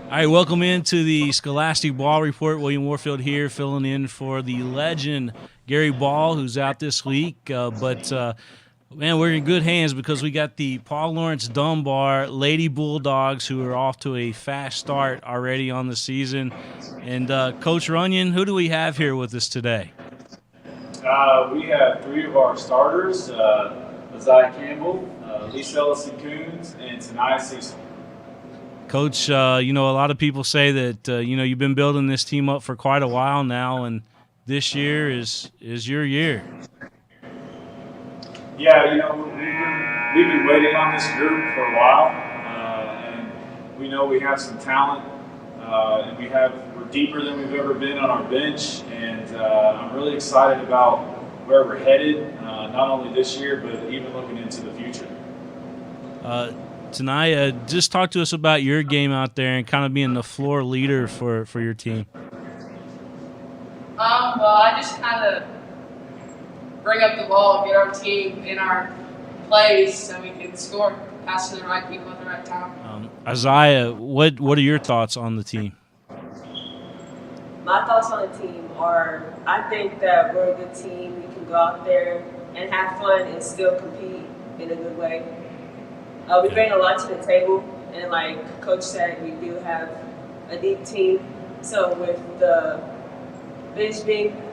All right, welcome into the Scholastic Ball Report. William Warfield here, filling in for the legend Gary Ball, who's out this week. But man, we're in good hands because we got the Paul Lawrence Dunbar Lady Bulldogs, who are off to a fast start already on the season. And Coach Runyon, who do we have here with us today? We have three of our starters, Isaiah Campbell, Lisa Ellison Coons, and Tanaya Cecil. Coach, a lot of people say that you've been building this team up for quite a while now, and this year is your year. Yeah, we've been waiting on this group for a while, and we know we have some talent, and we're deeper than we've ever been on our bench, and I'm really excited about where we're headed, not only this year but even looking into the future. Tanaya, just talk to us about your game out there and kind of being the floor leader for your team. Well, I just kind of bring up the ball, get our team in our plays so we can score, pass to the right people at the right time. Isaiah, what are your thoughts on the team? My thoughts on the team are I think that we're a good team. We can go out there and have fun and still compete in a good way. We bring a lot to the table, and like Coach said, we do have a deep team. So with the bench being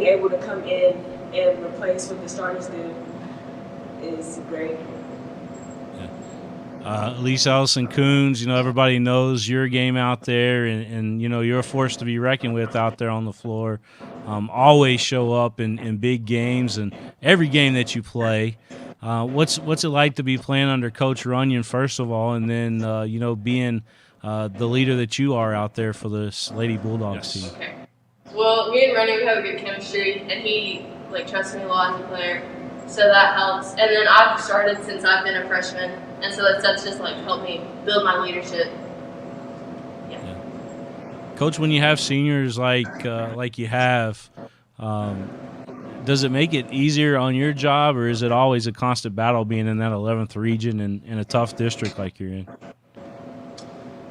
able to come in and replace what the starters do is great. Lisa Ellison Coons, everybody knows your game out there, and you're a force to be reckoned with out there on the floor. Always show up in big games and every game that you play. What's it like to be playing under Coach Runyon, first of all, and then being the leader that you are out there for this Lady Bulldogs team? Okay. Well, me and Runyon, we have a good chemistry, and he trusts me a lot as a player, so that helps. And then I've started since I've been a freshman, and so that's just helped me build my leadership. Yeah. Coach, when you have seniors like you have, does it make it easier on your job, or is it always a constant battle being in that 11th region and in a tough district like you're in?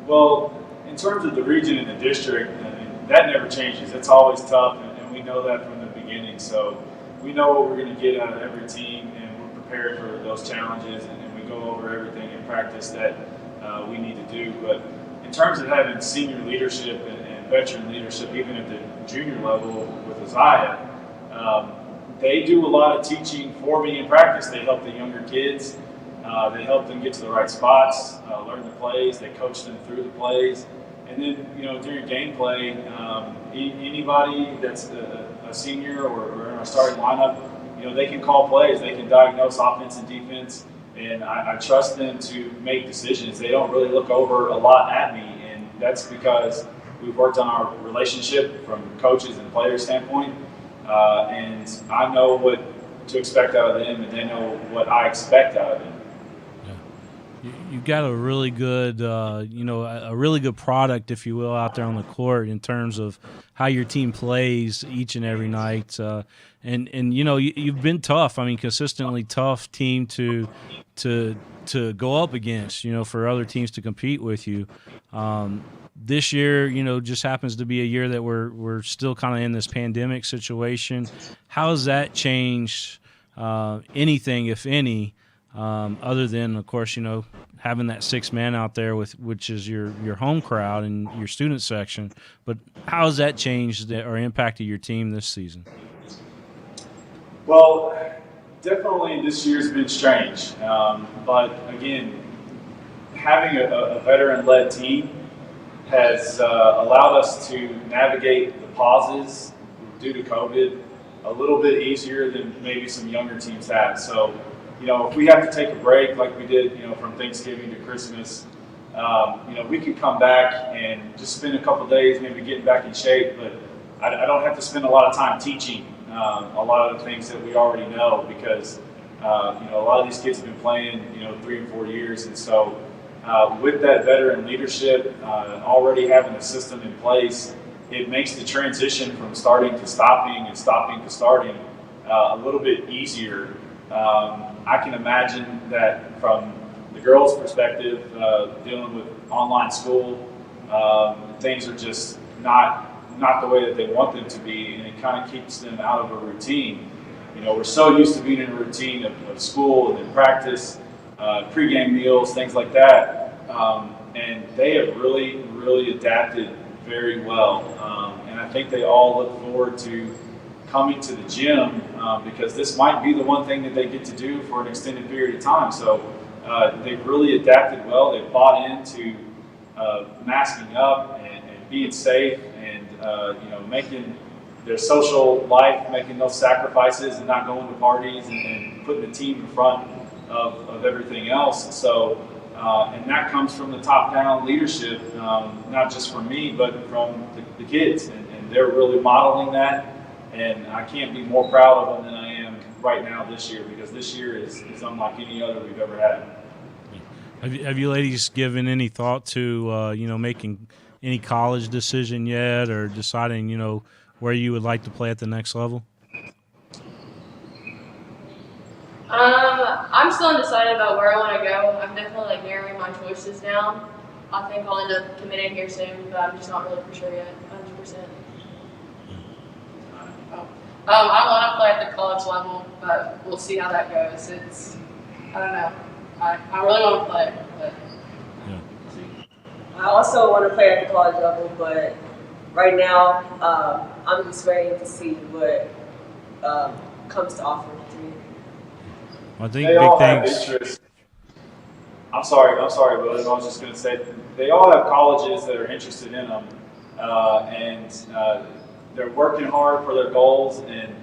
Well, in terms of the region and the district, I mean, that never changes. It's always tough, and we know that from the beginning. So we know what we're going to get out of every team, and we're prepared for those challenges, and we go over everything in practice that we need to do. But in terms of having senior leadership and veteran leadership, even at the junior level with Isaiah, they do a lot of teaching for me in practice. They help the younger kids. They help them get to the right spots, learn the plays. They coach them through the plays. And then, during gameplay, anybody that's a senior or in our starting lineup, they can call plays. They can diagnose offense and defense. And I trust them to make decisions. They don't really look over a lot at me. And that's because we've worked on our relationship from coaches and players standpoint. And I know what to expect out of them, and they know what I expect out of them. You've got a really good, a really good product, if you will, out there on the court in terms of how your team plays each and every night. And you've been tough. I mean, consistently tough team to go up against. For other teams to compete with you. This year, just happens to be a year that we're still kind of in this pandemic situation. How has that changed anything, if any, other than, of course, having that 6 man out there which is your home crowd and your student section? But how has that changed or impacted your team this season? Well, definitely this year's been strange. But again, having a veteran-led team has allowed us to navigate the pauses due to COVID a little bit easier than maybe some younger teams have. So, if we have to take a break like we did, from Thanksgiving to Christmas, we can come back and just spend a couple days maybe getting back in shape. But I don't have to spend a lot of time teaching a lot of the things that we already know because, a lot of these kids have been playing, 3 and 4 years. And so with that veteran leadership, already having a system in place, it makes the transition from starting to stopping and stopping to starting a little bit easier. I can imagine that from the girls' perspective, dealing with online school, things are just not the way that they want them to be, and it kind of keeps them out of a routine. You know, we're so used to being in a routine of school and then practice, pregame meals, things like that, and they have really adapted very well. And I think they all look forward to coming to the gym because this might be the one thing that they get to do for an extended period of time. So they've really adapted well. They've bought into masking up and being safe and you know, making their social life, making those sacrifices and not going to parties and putting the team in front of everything else. And so, and that comes from the top-down leadership, not just from me, but from the kids. And they're really modeling that. And I can't be more proud of them than I am right now this year, because this year is unlike any other we've ever had. Have you ladies given any thought to you know, making any college decision yet, or deciding, you know, where you would like to play at the next level? I'm still undecided about where I want to go. I'm definitely like narrowing my choices down. I think I'll end up committing here soon, but I'm just not really for sure yet, 100%. I want to play at the college level, but we'll see how that goes. I don't know. I really want to play, but Yeah. we'll see. I also want to play at the college level, but right now I'm just waiting to see what comes to offer to me. I think They all big have things. interest. I'm sorry, William. I was just going to say they all have colleges that are interested in them, and they're working hard for their goals, and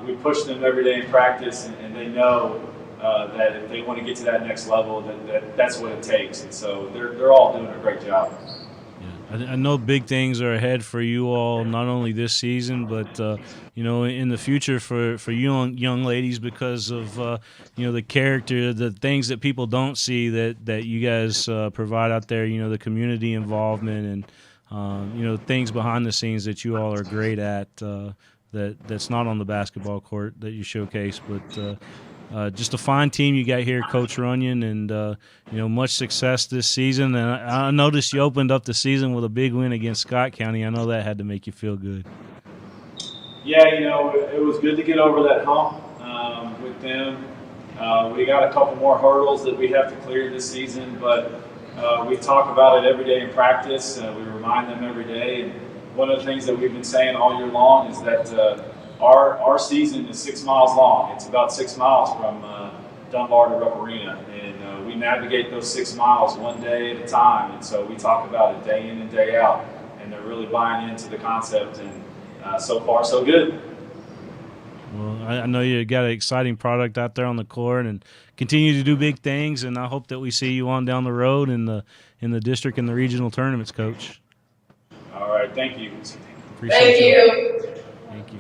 we push them every day in practice, and they know that if they want to get to that next level, that's what it takes. And so they're all doing a great job. I know big things are ahead for you all, not only this season, but you know, in the future for you young ladies, because of you know, the character, the things that people don't see that you guys provide out there. You know, the community involvement and you know, things behind the scenes that you all are great at. That's not on the basketball court that you showcase, but. Just a fine team you got here, Coach Runyon, and you know, much success this season. And I noticed you opened up the season with a big win against Scott County. I know that had to make you feel good. Yeah, you know, it was good to get over that hump with them. We got a couple more hurdles that we have to clear this season, but we talk about it every day in practice. We remind them every day. And one of the things that we've been saying all year long is that our season is 6 miles long. It's about 6 miles from Dunbar to Rupp Arena, and we navigate those 6 miles one day at a time. And so we talk about it day in and day out, and they're really buying into the concept. And so far, so good. Well, I know you got an exciting product out there on the court, and continue to do big things. And I hope that we see you on down the road in the district and the regional tournaments, Coach. All right, thank you. Appreciate Thank you. Thank you.